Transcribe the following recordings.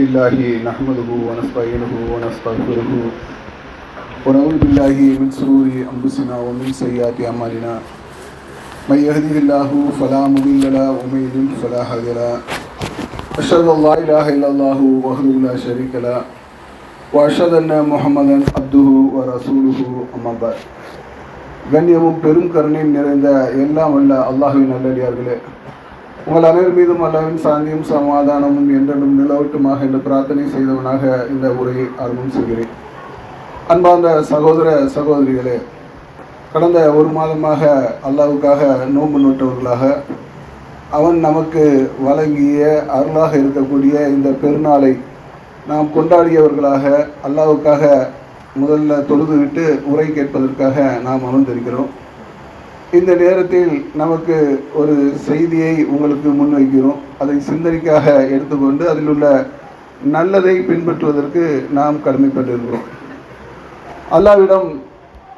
لله نحمده ونستعينه ونستغفره ونعوذ بالله من شرور أنفسنا ومن سيئات أعمالنا من يهده الله فلا مضل له ومن يضلل فلا هادي له أشهد أن لا إله إلا الله وحده لا شريك له وأشهد أن محمدا عبده ورسوله أما بعد. கண்ணியமும் பெரும் கருணையும் நிறைந்த எல்லாம் வல்ல அல்லாஹ்வின் நல்லடியார்களே, உங்கள் அனைவர் மீதும் அல்லாஹ்வின் சாந்தியும் சமாதானமும் என்றென்றும் நிலவட்டுமாக என்று பிரார்த்தனை செய்தவனாக இந்த உரையை ஆரம்பம் செய்கிறேன். அன்பார்ந்த சகோதர சகோதரிகளே, கடந்த ஒரு மாதமாக அல்லாஹ்வுக்காக நோன்பு நோட்டவர்களாக அவன் நமக்கு வழங்கிய அருளாக இருக்கக்கூடிய இந்த பெருநாளை நாம் கொண்டாடியவர்களாக அல்லாஹ்வுக்காக முதல்ல தொழுதுவிட்டு உரை கேட்பதற்காக நாம் அமர்ந்திருக்கிறோம். இந்த நேரத்தில் நமக்கு ஒரு செய்தியை உங்களுக்கு முன்வைக்கிறோம். அதை சிந்தனைக்காக எடுத்துக்கொண்டு அதில் உள்ள நல்லதை பின்பற்றுவதற்கு நாம் கடமைப்பட்டிருக்கிறோம். அல்லாஹ்விடம்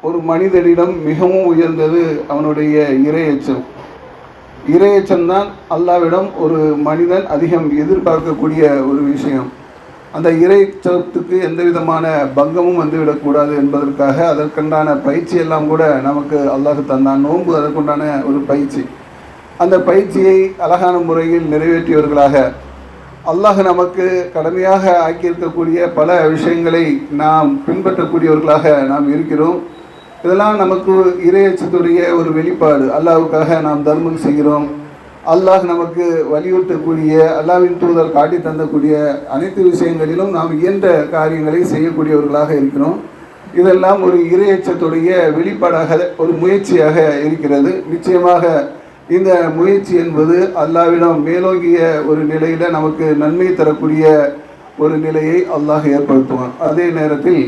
ஒரு மனிதனிடம் மிகவும் உயர்ந்தது அவனுடைய இறையச்சம். இறையச்சம்தான் அல்லாஹ்விடம் ஒரு மனிதன் அதிகம் எதிர்பார்க்கக்கூடிய ஒரு விஷயம். அந்த இறைச்சத்துக்கு எந்த விதமான பங்கமும் வந்துவிடக்கூடாது என்பதற்காக அதற்குண்டான பயிற்சி எல்லாம் கூட நமக்கு அல்லாஹ் தந்தான். நோன்பு அதற்குண்டான ஒரு பயிற்சி. அந்த பயிற்சியை அழகான முறையில் நிறைவேற்றியவர்களாக அல்லாஹ் நமக்கு கடமையாக ஆக்கியிருக்கக்கூடிய பல விஷயங்களை நாம் பின்பற்றக்கூடியவர்களாக நாம் இருக்கிறோம். இதெல்லாம் நமக்கு இறையச்சத்துடைய ஒரு வெளிப்பாடு. அல்லாஹ்வுக்காக நாம் தர்மம் செய்கிறோம். அல்லாஹ் நமக்கு வலியுறுத்தக்கூடிய, அல்லாஹ்வின் தூதர் காட்டி தந்தக்கூடிய அனைத்து விஷயங்களிலும் நாம் இயன்ற காரியங்களை செய்யக்கூடியவர்களாக இருக்கிறோம். இதெல்லாம் ஒரு இறையச்சத்துடைய வெளிப்பாடாக ஒரு முயற்சியாக இருக்கிறது. நிச்சயமாக இந்த முயற்சி என்பது அல்லாஹ்விடம் மேலோங்கிய ஒரு நிலையில் நமக்கு நன்மை தரக்கூடிய ஒரு நிலையை அல்லாஹ் ஏற்படுத்துவான். அதே நேரத்தில்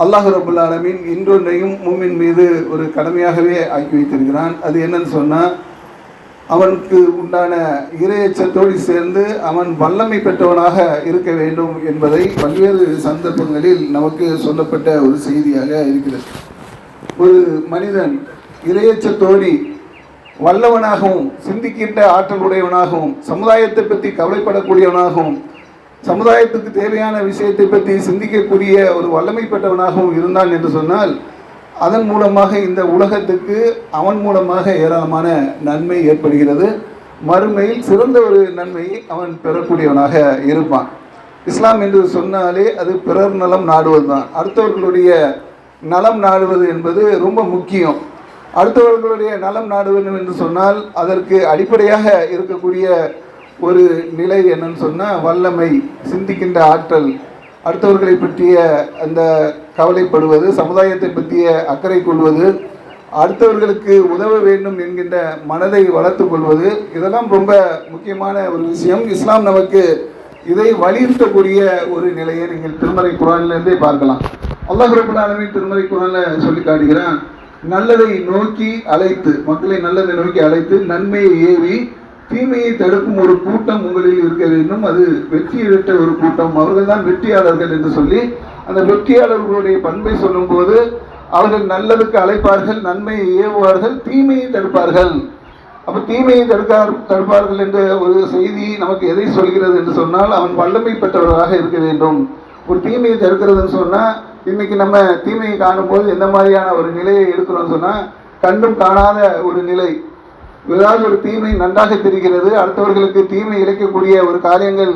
அல்லாஹ் ரப்பல் ஆலமீன் இன்றொன்றையும் மூமின் மீது ஒரு கடமையாகவே ஆக்கி வைத்திருக்கிறான். அது என்னன்னு சொன்னால், அவனுக்கு உண்டான இறையச்சத்தோடு சேர்ந்து அவன் வல்லமை பெற்றவனாக இருக்க வேண்டும் என்பதை பல்வேறு சந்தர்ப்பங்களில் நமக்கு சொல்லப்பட்ட ஒரு செய்தியாக இருக்கிறது. ஒரு மனிதன் இறையச்சத்தோடு வல்லவனாகவும் சிந்திக்கின்ற ஆற்றல் உடையவனாகவும் சமுதாயத்தை பற்றி கவலைப்படக்கூடியவனாகவும் சமுதாயத்துக்கு தேவையான விஷயத்தை பற்றி சிந்திக்கக்கூடிய ஒரு வல்லமை பெற்றவனாகவும் இருந்தான் என்று சொன்னால், அதன் மூலமாக இந்த உலகத்துக்கு அவன் மூலமாக ஏராளமான நன்மை ஏற்படுகிறது. மறுமையில் சிறந்த ஒரு நன்மையை அவன் பெறக்கூடியவனாக இருப்பான். இஸ்லாம் என்று சொன்னாலே அது பிறர் நலம் நாடுவது தான். அடுத்தவர்களுடைய நலம் நாடுவது என்பது ரொம்ப முக்கியம். அடுத்தவர்களுடைய நலம் நாடுவது என்று சொன்னால் அதற்கு அடிப்படையாக இருக்கக்கூடிய ஒரு நிலை என்னன்னு சொன்னால் வல்லமை, சிந்திக்கின்ற ஆற்றல், அடுத்தவர்களை பற்றிய அந்த கவலைப்படுவது, சமுதாயத்தை பற்றிய அக்கறை கொள்வது, அடுத்தவர்களுக்கு உதவ வேண்டும் என்கின்ற மனதை வளர்த்து கொள்வது, இதெல்லாம் ரொம்ப முக்கியமான ஒரு விஷயம். இஸ்லாம் நமக்கு இதை வலியுறுத்தக்கூடிய ஒரு நிலையை நீங்கள் திருமறை குர்ஆனிலிருந்தே பார்க்கலாம். அல்லாஹ் ரப்பல் ஆலமீன் திருமறை குர்ஆனில் சொல்லி காட்டுகிறான், நல்லதை நோக்கி அழைத்து, மக்களை நல்லதை நோக்கி அழைத்து நன்மையை ஏவி தீமையை தடுக்கும் ஒரு கூட்டம் உங்களில் இருக்க வேண்டும், அது வெற்றியிட்ட ஒரு கூட்டம், அவர்கள் தான் வெற்றியாளர்கள் என்று சொல்லி அந்த வெற்றியாளர்களுடைய பண்பை சொல்லும்போது அவர்கள் நல்லதுக்கு அழைப்பார்கள், நன்மையை ஏவுவார்கள், தீமையை தடுப்பார்கள். அப்போ தீமையை தடுப்பார்கள் என்ற ஒரு செய்தி நமக்கு எதை சொல்கிறது என்று சொன்னால், அவன் வல்லமை பெற்றவர்களாக இருக்க வேண்டும். ஒரு தீமையை தடுக்கிறதுன்னு சொன்னால், இன்னைக்கு நம்ம தீமையை காணும்போது எந்த மாதிரியான ஒரு நிலையை எடுக்கிறோம்னு சொன்னால், கண்டும் காணாத ஒரு நிலை. ஏதாவது ஒரு தீமை நன்றாக தெரிகிறது, அடுத்தவர்களுக்கு தீமை இழைக்கக்கூடிய ஒரு காரியங்கள்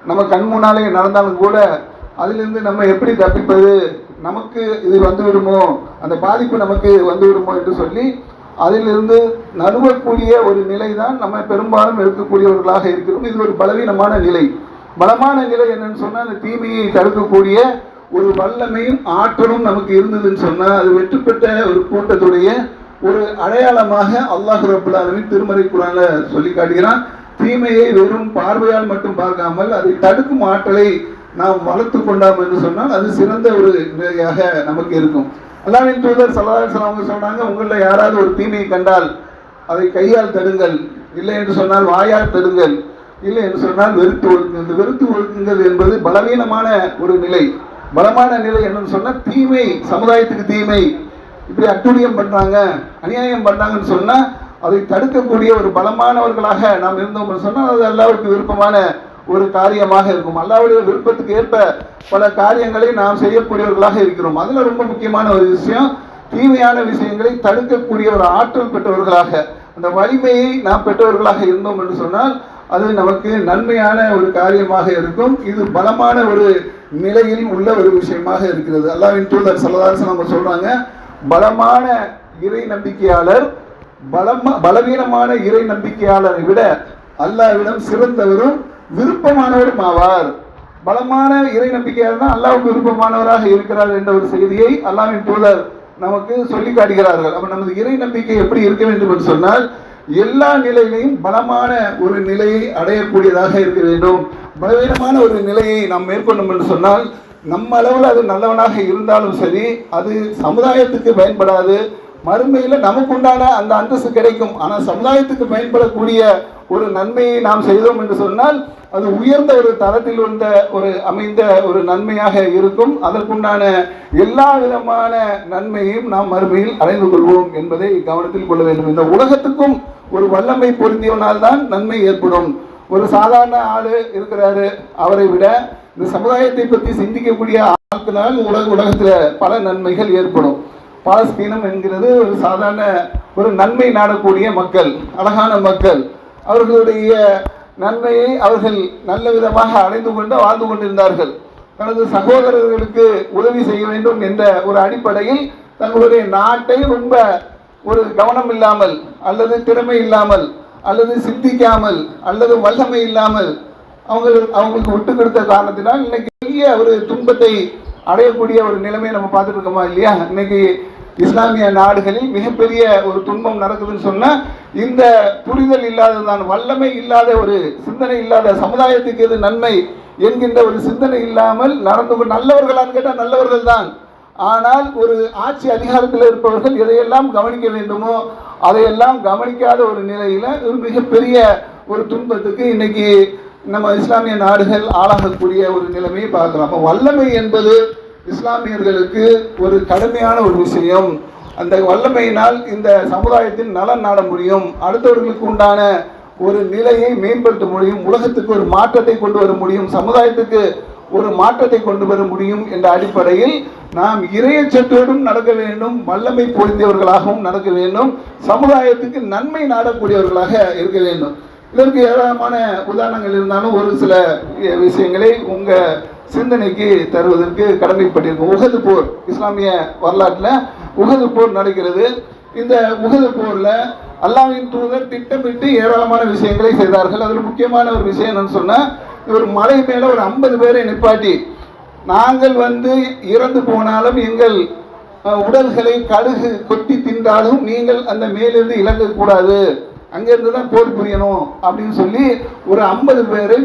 நம்ம கண் முன்னாலே நடந்தாலும் கூட அதிலிருந்து நம்ம எப்படி தப்பிப்பது, நமக்கு இது வந்துவிடுமோ, அந்த பாதிப்பு நமக்கு வந்துவிடுமோ என்று சொல்லி அதிலிருந்து நடுவக்கூடிய ஒரு நிலை தான் நம்ம பெரும்பாலும் இருக்கக்கூடியவர்களாக இருக்கிறோம். இது ஒரு பலவீனமான நிலை. பலமான நிலை என்னன்னு சொன்னால், அந்த தீமையை தடுக்கக்கூடிய ஒரு வல்லமையும் ஆற்றலும் நமக்கு இருந்ததுன்னு சொன்னால் அது வெற்றி பெற்ற ஒரு கூட்டத்துடைய ஒரு அடையாளமாக அல்லாஹ் ரப்பல் ஆலமீன் திருமறை குர்ஆனில் சொல்லி காட்டுகிறான். தீமையை வெறும் பார்வையால் மட்டும் பார்க்காமல் அதை தடுக்கும் ஆற்றலை நாம் வளர்த்து கொண்டோம் என்று சொன்னால் அது சிறந்த ஒரு நிலையாக நமக்கு இருக்கும். அல்லாஹ்வின் தூதர் ஸல்லல்லாஹு அலைஹி வஸல்லம் அவங்க சொன்னாங்க, உங்களில் யாராவது ஒரு தீமையை கண்டால் அதை கையால் தடுங்கள், இல்லை என்று சொன்னால் வாயால் தடுங்கள், இல்லை என்று சொன்னால் வெறுத்து ஒழுக்குங்கள். வெறுத்து ஒழுக்குங்கள் என்பது பலவீனமான ஒரு நிலை. பலமான நிலை என்னன்னு சொன்னால், தீமை, சமுதாயத்துக்கு தீமை, இப்படி அட்டுழியம் பண்ணுறாங்க, அநியாயம் பண்ணுறாங்கன்னு சொன்னால் அதை தடுக்கக்கூடிய ஒரு பலமானவர்களாக நாம் இருந்தோம்னு சொன்னால் அது அல்லாஹ்வுக்கு விருப்பமான ஒரு காரியமாக இருக்கும். அல்லாஹ்வுடைய விருப்பத்துக்கு ஏற்ப பல காரியங்களை நாம் செய்யக்கூடியவர்களாக இருக்கிறோம். அதில் ரொம்ப முக்கியமான ஒரு விஷயம், தீமையான விஷயங்களை தடுக்கக்கூடிய ஒரு ஆற்றல் பெற்றவர்களாக, அந்த வலிமையை நாம் பெற்றவர்களாக இருந்தோம் என்று சொன்னால் அது நமக்கு நன்மையான ஒரு காரியமாக இருக்கும். இது பலமான ஒரு நிலையில் உள்ள ஒரு விஷயமாக இருக்கிறது. அல்லாஹ்வின் தூதர் ஸல்லல்லாஹு அலைஹி வஸல்லம் சொல்றாங்க, பலமான இறை நம்பிக்கையாளர் பலவீனமான இறை நம்பிக்கையாளரை விட அல்லாஹ்விடம் சிறந்தவரும் விருப்பமானவரும் ஆவார். பலமான இறை நம்பிக்கையாளர் தான் அல்லாஹ்வுக்கு விருப்பமானவராக இருக்கிறார் என்ற ஒரு செய்தியை அல்லாஹ்வின் தூதர் நமக்கு சொல்லி காட்டுகிறார்கள். அப்ப நமது இறை நம்பிக்கை எப்படி இருக்க வேண்டும் என்று சொன்னால், எல்லா நிலையிலையும் பலமான ஒரு நிலையை அடையக்கூடியதாக இருக்க வேண்டும். பலவீனமான ஒரு நிலையை நாம் மேற்கொண்டோம் என்று சொன்னால், நம்ம அளவில் அது நல்லவனாக இருந்தாலும் சரி, அது சமுதாயத்துக்கு பயன்படாது. மறுமையில் நமக்கு உண்டான அந்த அந்தஸ்து கிடைக்கும். ஆனால் சமுதாயத்துக்கு பயன்படக்கூடிய ஒரு நன்மையை நாம் செய்தோம் என்று சொன்னால் அது உயர்ந்த ஒரு தரத்தில் வந்த ஒரு அமைந்த ஒரு நன்மையாக இருக்கும். அதற்குண்டான எல்லா விதமான நன்மையையும் நாம் மறுமையில் அடைந்து கொள்வோம் என்பதை கவனத்தில் கொள்ள வேண்டும். இந்த உலகத்துக்கும் ஒரு வல்லமை பொருந்தியவனால் தான் நன்மை ஏற்படும். ஒரு சாதாரண ஆளு இருக்கிறாரு, அவரை விட இந்த சமுதாயத்தை பற்றி சிந்திக்கக்கூடிய ஆட்களால் உலகத்தில் பல நன்மைகள் ஏற்படும். பாலஸ்தீனம் என்கிறது ஒரு சாதாரண ஒரு நன்மை நாடக்கூடிய மக்கள், அழகான மக்கள். அவர்களுடைய நன்மையை அவர்கள் நல்ல விதமாக அடைந்து கொண்டு வாழ்ந்து கொண்டிருந்தார்கள். தனது சகோதரர்களுக்கு உதவி செய்ய வேண்டும் என்ற ஒரு அடிப்படையில் தங்களுடைய நாட்டை ரொம்ப ஒரு கவனம் இல்லாமல் அல்லது திறமை இல்லாமல் அல்லது சிந்திக்காமல் அல்லது வல்லமை இல்லாமல் அவங்களுக்கு விட்டு கொடுத்த காரணத்தினால் இன்னைக்கு பெரிய ஒரு துன்பத்தை அடையக்கூடிய ஒரு நிலைமையை நம்ம பார்த்துட்டு இருக்கோமா இல்லையா? இன்னைக்கு இஸ்லாமிய நாடுகளில் மிகப்பெரிய ஒரு துன்பம் நடக்குதுன்னு சொன்னா இந்த புரிதல் இல்லாததான், வல்லமை இல்லாத ஒரு சிந்தனை இல்லாத, சமுதாயத்துக்கு எது நன்மை என்கின்ற ஒரு சிந்தனை இல்லாமல் நடந்து நல்லவர்களான்னு கேட்டால் நல்லவர்கள் தான். ஆனால் ஒரு ஆட்சி அதிகாரத்தில் இருப்பவர்கள் எதையெல்லாம் கவனிக்க வேண்டுமோ அதையெல்லாம் கவனிக்காத ஒரு நிலையில ஒரு மிகப்பெரிய ஒரு துன்பத்துக்கு இன்னைக்கு நம்ம இஸ்லாமிய நாடுகள் ஆளாகக்கூடிய ஒரு நிலைமையை பார்க்கலாம். அப்போ வல்லமை என்பது இஸ்லாமியர்களுக்கு ஒரு கடுமையான ஒரு விஷயம். அந்த வல்லமையினால் இந்த சமுதாயத்தின் நலன் நாட முடியும், அடுத்தவர்களுக்கு உண்டான ஒரு நிலையை மேம்படுத்த முடியும், உலகத்துக்கு ஒரு மாற்றத்தை கொண்டு வர முடியும், சமுதாயத்துக்கு ஒரு மாற்றத்தை கொண்டு வர முடியும் என்ற அடிப்படையில் நாம் இறையச்சத்தோடும் நடக்க வேண்டும், வல்லமை பொருந்தியவர்களாகவும் நடக்க வேண்டும், சமுதாயத்துக்கு நன்மை நாடக்கூடியவர்களாக இருக்க வேண்டும். இதற்கு ஏராளமான உதாரணங்கள் இருந்தாலும் ஒரு சில விஷயங்களை உங்க சிந்தனைக்கு தருவதற்கு கடமைப்பட்டிருக்கும். உஹது போர், இஸ்லாமிய வரலாற்றில் உஹது போர் நடக்கிறது. இந்த உஹது போர்ல அல்லாஹ்வின் தூதர் திட்டமிட்டு ஏராளமான விஷயங்களை செய்தார்கள். அதில் முக்கியமான ஒரு விஷயம் என்னன்னு சொன்னா, ஒரு மலை மேல ஒரு 50 பேரை நிப்பாட்டி, நாங்கள் இறந்து போனாலும் எங்கள் உடல்களை கடுகு கொட்டி தின்றாலும் நீங்கள் அந்த மேலிருந்து இறங்கக்கூடாது, அங்கிருந்து தான் போர் புரியணும் அப்படின்னு சொல்லி ஒரு 50 பேரை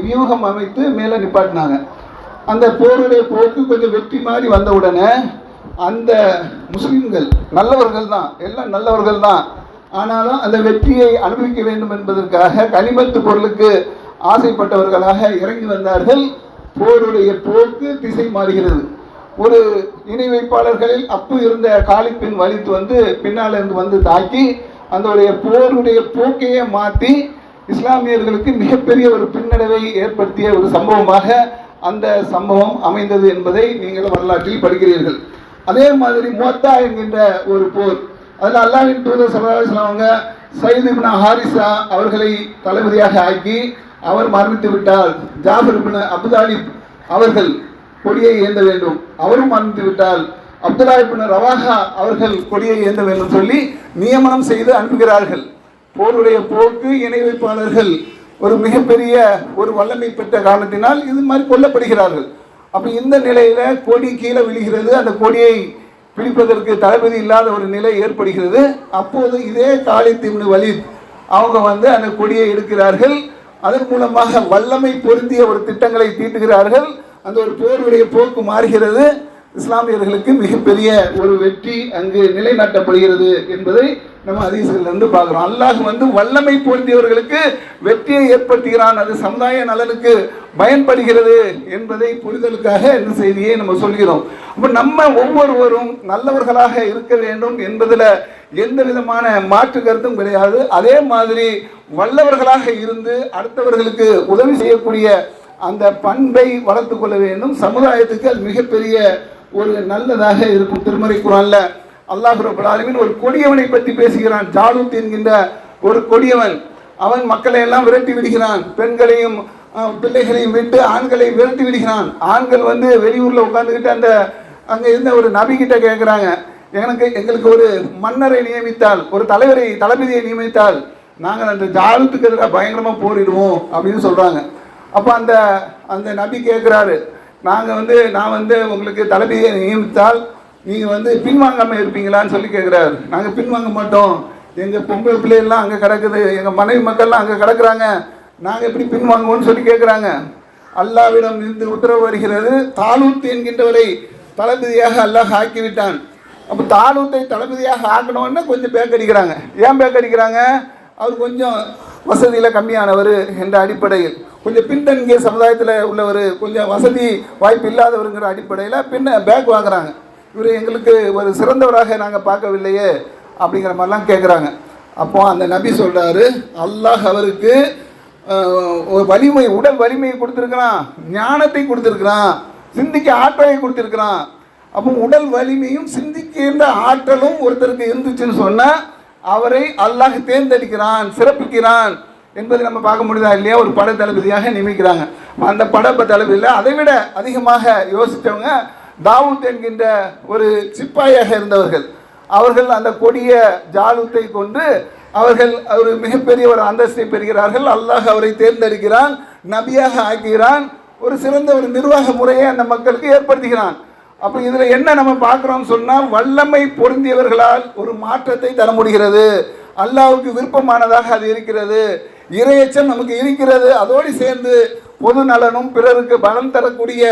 வியூகம் அமைத்து மேலே நிப்பாட்டினாங்க. அந்த போருடைய போக்கு கொஞ்சம் வெற்றி மாதிரி வந்த உடனே அந்த முஸ்லிம்கள் நல்லவர்கள் தான், எல்லாம் நல்லவர்கள் தான், ஆனாலும் அந்த வெற்றியை அனுபவிக்க வேண்டும் என்பதற்காக கனிமத்து பொருளுக்கு ஆசைப்பட்டவர்களாக இறங்கி வந்தார்கள். போருடைய போக்கு திசை மாறுகிறது. ஒரு இணை வைப்பாளர்களில் அப்பு இருந்த காலிப்பின் வலித்து பின்னால் இருந்து தாக்கி அந்த போருடைய போக்கையே மாற்றி இஸ்லாமியர்களுக்கு மிகப்பெரிய ஒரு பின்னடைவை ஏற்படுத்திய ஒரு சம்பவமாக அந்த சம்பவம் அமைந்தது என்பதை நீங்கள் வரலாற்றில் படிக்கிறீர்கள். அதே மாதிரி முவத்தா என்கின்ற ஒரு போர், அதில் அல்லாஹ்வின் தூதர் ஸல்லல்லாஹு அலைஹி வஸல்லம் அவங்க சையத் இப்னு ஹாரிஸா அவர்களை தளபதியாக ஆக்கி அவர் மரணித்து விட்டால் ஜாஃபர் இப்னு அபூ தாலிப் அவர்கள் கொடியை ஏந்த வேண்டும், அவரும் மரணித்து விட்டால் அப்துல்லா இப்னு ரவாஹா அவர்கள் கொடியை ஏந்த வேண்டும் சொல்லி நியமனம் செய்து அனுப்புகிறார்கள். போருடைய போக்கு இணை வைப்பாளர்கள் ஒரு மிகப்பெரிய ஒரு வல்லமை பெற்ற காரணத்தினால் இது மாதிரி கொல்லப்படுகிறார்கள். அப்போ இந்த நிலையில கொடி கீழே விழுகிறது, அந்த கொடியை பிடிப்பதற்கு தளபதி இல்லாத ஒரு நிலை ஏற்படுகிறது. அப்போது இதே காலித் இப்னு வலீத் அவங்க அந்த கொடியை எடுக்கிறார்கள். அதன் மூலமாக வல்லமை பொருந்திய ஒரு திட்டங்களை தீட்டுகிறார்கள். அந்த ஒரு போருடைய போக்கு மாறுகிறது. இஸ்லாமியர்களுக்கு மிகப்பெரிய ஒரு வெற்றி அங்கு நிலைநாட்டப்படுகிறது என்பதை நம்ம ஹதீஸ்களிலிருந்து பார்க்கிறோம். அல்லாஹ் வல்லமை பொருந்தியவர்களுக்கு வெற்றியை ஏற்படுத்துகிறான், அது சமுதாய நலனுக்கு பயன்படுகிறது என்பதை புரிதலுக்காக இந்த செய்தியை நம்ம சொல்கிறோம். அப்போ நம்ம ஒவ்வொருவரும் நல்லவர்களாக இருக்க வேண்டும் என்பதில் எந்த விதமான மாற்று கருத்தும் கிடையாது. அதே மாதிரி வல்லவர்களாக இருந்து அடுத்தவர்களுக்கு உதவி செய்யக்கூடிய அந்த பண்பை வளர்த்து கொள்ள வேண்டும். சமுதாயத்துக்கு அது மிகப்பெரிய ஒரு நல்லதாக இருக்கும். திருமறை குர்ஆன்ல அல்லாஹ் ரப்பல் ஆலமீன் ஒரு கொடியவனை பற்றி பேசுகிறான். ஜாலூத் என்கின்ற ஒரு கொடியவன், அவன் மக்களை எல்லாம் விரட்டி விடுகிறான், பெண்களையும் பிள்ளைகளையும் விட்டு ஆண்களை விரட்டி விடுகிறான். ஆண்கள் வெளியூர்ல உட்கார்ந்துக்கிட்டு அந்த அங்கே இருந்த ஒரு நபி கிட்ட கேட்குறாங்க, எங்களுக்கு ஒரு மன்னரை நியமித்தால், ஒரு தளபதியை நியமித்தால் நாங்கள் அந்த ஜாலூத்துக்கு எதிராக பயங்கரமாக போரிடுவோம் அப்படின்னு சொல்றாங்க. அப்போ அந்த நபி கேட்குறாரு, நான் உங்களுக்கு தளபதியை நியமித்தால் நீங்கள் பின்வாங்காமல் இருப்பீங்களான்னு சொல்லி கேட்குறாரு. நாங்கள் பின்வாங்க மாட்டோம், எங்கள் பொம்பளை பிள்ளைகள்லாம் அங்கே கிடக்குது, எங்கள் மனைவி மக்கள்லாம் அங்கே கிடக்குறாங்க, நாங்கள் எப்படி பின்வாங்குவோன்னு சொல்லி கேட்குறாங்க. அல்லாவிடம் இருந்து உத்தரவு வருகிறது, தாலூத் என்கின்றவரை தளபதியாக அல்லாஹ் ஆக்கிவிட்டான். அப்போ தாலூத்தை தளபதியாக ஆக்கணும்னா கொஞ்சம் பேக்கடிக்கிறாங்க. ஏன் பேக்கடிக்கிறாங்க? அவர் கொஞ்சம் வசதியில் கம்மியானவர் என்ற அடிப்படையில், கொஞ்சம் பின்தங்கிய சமுதாயத்தில் உள்ளவர், கொஞ்சம் வசதி வாய்ப்பு இல்லாதவருங்கிற அடிப்படையில் பேக் வாங்குறாங்க. இவர் எங்களுக்கு ஒரு சிறந்தவராக நாங்கள் பார்க்கவில்லையே அப்படிங்கிற மாதிரிலாம் கேட்குறாங்க. அப்போ அந்த நபி சொல்கிறாரு, அல்லாஹ் அவருக்கு வலிமை, உடல் வலிமையை கொடுத்துருக்கிறான், ஞானத்தை கொடுத்துருக்கிறான், சிந்திக்க ஆற்றலை கொடுத்துருக்கிறான். அப்போ உடல் வலிமையும் சிந்திக்கின்ற ஆற்றலும் ஒருத்தருக்கு இருந்துச்சுன்னு சொன்னால் அவரை அல்லாஹ் தேர்ந்தெடுக்கிறான், சிறப்பிக்கிறான் என்பதை நம்ம பார்க்க முடியுதா இல்லையா? ஒரு படை தளபதியாக நியமிக்கிறாங்க. அந்த படை தளபதியில் அதை விட அதிகமாக யோசித்தவங்க தாவூத் என்கின்ற ஒரு சிப்பாயாக இருந்தவர்கள். அவர்கள் அந்த கொடிய ஜாலூத்தை கொண்டு அவர்கள் ஒரு மிகப்பெரிய ஒரு அந்தஸ்தை பெறுகிறார்கள். அல்லாஹ் அவரை தேர்ந்தெடுக்கிறான், நபியாக ஆக்குகிறான், ஒரு சிறந்த ஒரு நிர்வாக முறையை அந்த மக்களுக்கு ஏற்படுத்துகிறான். அப்போ இதில் என்ன நம்ம பார்க்குறோம்னு சொன்னால், வல்லமை பொருந்தியவர்களால் ஒரு மாற்றத்தை தர முடிகிறது. அல்லாஹ்வுக்கு விருப்பமானதாக அது இருக்கிறது, இறையச்சம் நமக்கு இருக்கிறது. அதோடு சேர்ந்து பொது நலனும் பிறருக்கு பலம் தரக்கூடிய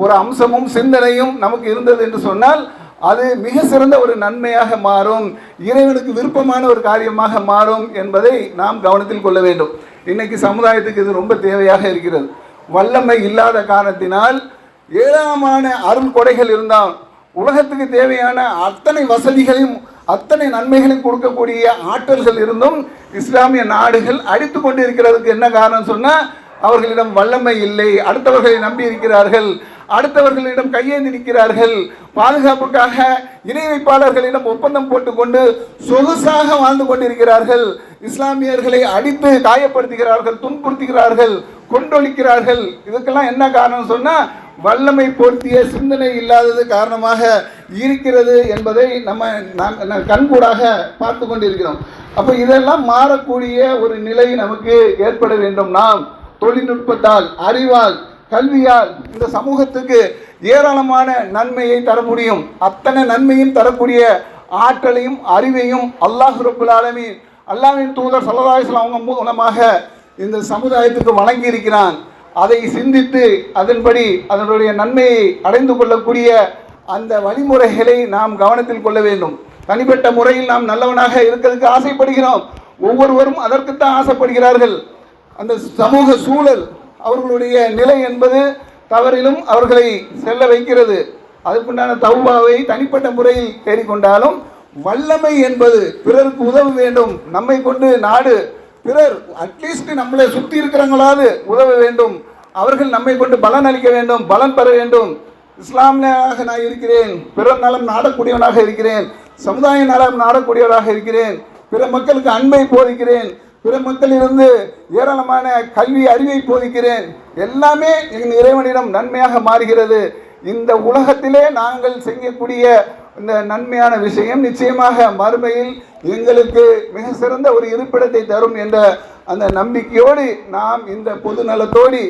ஒரு அம்சமும் சிந்தனையும் நமக்கு இருந்தது என்று சொன்னால் அது மிக சிறந்த ஒரு நன்மையாக மாறும், இறைவனுக்கு விருப்பமான ஒரு காரியமாக மாறும் என்பதை நாம் கவனத்தில் கொள்ள வேண்டும். இன்னைக்கு சமுதாயத்துக்கு இது ரொம்ப தேவையாக இருக்கிறது. வல்லமை இல்லாத காரணத்தினால் ஏராளமான அருள் கொடைகள் இருந்தால் உலகத்துக்கு தேவையான அத்தனை வசதிகளையும் அத்தனை நன்மைகளையும் கொடுக்கக்கூடிய ஆற்றல்கள் இருந்தும் இஸ்லாமிய நாடுகள் அடித்து கொண்டு இருக்கிறதுக்கு என்ன காரணம் சொன்னால், அவர்களிடம் வல்லமை இல்லை, அடுத்தவர்களை நம்பி இருக்கிறார்கள், அடுத்தவர்களிடம் கையேந்தி நிற்கிறார்கள், பாதுகாப்புக்காக இணை வைப்பாளர்களிடம் ஒப்பந்தம் போட்டுக்கொண்டு சொகுசாக வாழ்ந்து கொண்டிருக்கிறார்கள், இஸ்லாமியர்களை அடித்து காயப்படுத்துகிறார்கள், துன்புறுத்துகிறார்கள், கொண்டொழிக்கிறார்கள். இதுக்கெல்லாம் என்ன காரணம் சொன்னால் வல்லமை பொருத்திய சிந்தனை இல்லாதது காரணமாக இருக்கிறது என்பதை நம்ம கண்கூடாக பார்த்து கொண்டிருக்கிறோம். அப்போ இதெல்லாம் மாறக்கூடிய ஒரு நிலை நமக்கு ஏற்பட வேண்டும். நாம் தொழில்நுட்பத்தால், அறிவால், கல்வியால் இந்த சமூகத்துக்கு ஏராளமான நன்மையை தர முடியும். அத்தனை நன்மையும் தரக்கூடிய ஆற்றலையும் அறிவையும் அல்லாஹ் ரப்புல் ஆலமீன், அல்லாஹ்வின் தூதர் ஸல்லல்லாஹு அலைஹி வஸல்லம் அவங்க மூலமாக இந்த சமுதாயத்துக்கு வழங்கி இருக்கிறான். அதை சிந்தித்து அதன்படி அதனுடைய நன்மையை அடைந்து கொள்ளக்கூடிய அந்த வழிமுறைகளை நாம் கவனத்தில் கொள்ள வேண்டும். தனிப்பட்ட முறையில் நாம் நல்லவனாக இருக்கிறதுக்கு ஆசைப்படுகிறோம், ஒவ்வொருவரும் அதற்குத்தான் ஆசைப்படுகிறார்கள். அந்த சமூக சூழல், அவர்களுடைய நிலை என்பது தவறிலும் அவர்களை செல்ல வைக்கிறது. அதுக்குண்டான தௌபாவை தனிப்பட்ட முறையில் தேடிக்கொண்டாலும் வல்லமை என்பது பிறருக்கு உதவ வேண்டும், நம்மை கொண்டு நாடு, பிறர் அட்லீஸ்ட் நம்மளை சுற்றி இருக்கிறவங்களாவது உதவ வேண்டும், அவர்கள் நம்மை கொண்டு பலன் அளிக்க வேண்டும், பலன் பெற வேண்டும். இஸ்லாமியனாக நான் இருக்கிறேன், பிறர் நலம் நாடக்கூடியவனாக இருக்கிறேன், சமுதாய நலம் நாடக்கூடியவராக இருக்கிறேன், பிற மக்களுக்கு அன்பை போதிக்கிறேன், பிற மக்களிலிருந்து ஏராளமான கல்வி அறிவை போதிக்கிறேன், எல்லாமே எங்கள் இறைவனிடம் நன்மையாக மாறுகிறது. இந்த உலகத்திலே நாங்கள் செய்யக்கூடிய இந்த நன்மையான விஷயம் நிச்சயமாக மறுமையில் எங்களுக்கு மிக சிறந்த ஒரு இருப்பிடத்தை தரும் என்ற அந்த நம்பிக்கையோடு நாம் இந்த பொது நலத்தோடு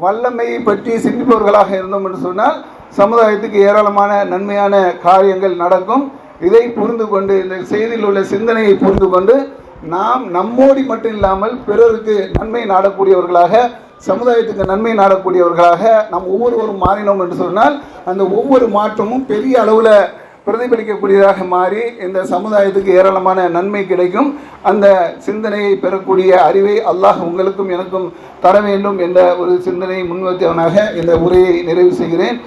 வல்லமையை பற்றி சிந்திப்பவர்களாக இருந்தோம் என்று சொன்னால் சமுதாயத்துக்கு ஏராளமான நன்மையான காரியங்கள் நடக்கும். இதை புரிந்து கொண்டு, இந்த செய்தியில் உள்ள சிந்தனையை புரிந்து கொண்டு நாம் நம்மோடி மட்டும் இல்லாமல் பிறருக்கு நன்மை நாடக்கூடியவர்களாக சமுதாயத்துக்கு நன்மை நாடக்கூடியவர்களாக நாம் ஒவ்வொருவரும் மாறினோம் என்று சொன்னால் அந்த ஒவ்வொரு மாற்றமும் பெரிய அளவில் பிரதிபலிக்கக்கூடியதாக மாறி இந்த சமுதாயத்துக்கு ஏராளமான நன்மை கிடைக்கும். அந்த சிந்தனையை பெறக்கூடிய அறிவை அல்லாஹ் உங்களுக்கும் எனக்கும் தர வேண்டும் என்ற ஒரு சிந்தனையை முன்வைத்தவனாக இந்த உரையை நிறைவு செய்கிறேன்.